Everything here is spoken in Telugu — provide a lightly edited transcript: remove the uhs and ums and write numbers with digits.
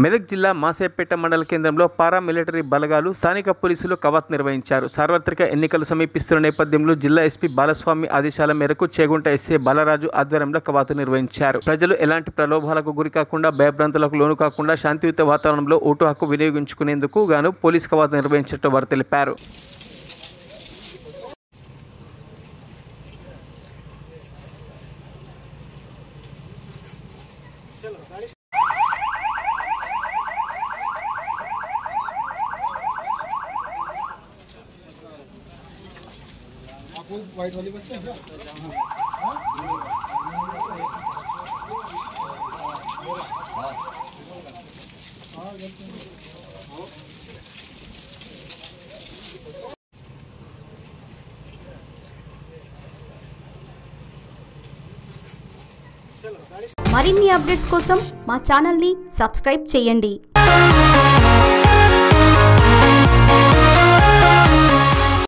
మెదక్ జిల్లా మాసేపేట మండల కేంద్రంలో పారామిలిటరీ బలగాలు స్థానిక పోలీసులు కవాతు నిర్వహించారు. సార్వత్రిక ఎన్నికలు సమీపిస్తున్న నేపథ్యంలో జిల్లా ఎస్పీ బాలస్వామి ఆదేశాల మేరకు చేగుంట ఎస్ఏ బాలరాజు ఆధ్వర్యంలో కవాతు నిర్వహించారు. ప్రజలు ఎలాంటి ప్రలోభాలకు గురికాకుండా భయభ్రాంతులకు లోను కాకుండా శాంతియుత వాతావరణంలో ఓటు హక్కు వినియోగించుకునేందుకు గాను పోలీసు కవాతు నిర్వహించినట్టు వారు తెలిపారు. वाइट वाली बस है మరిన్ని అప్డేట్స్ కోసం మా ఛానల్ ని సబ్స్క్రైబ్ చేయండి.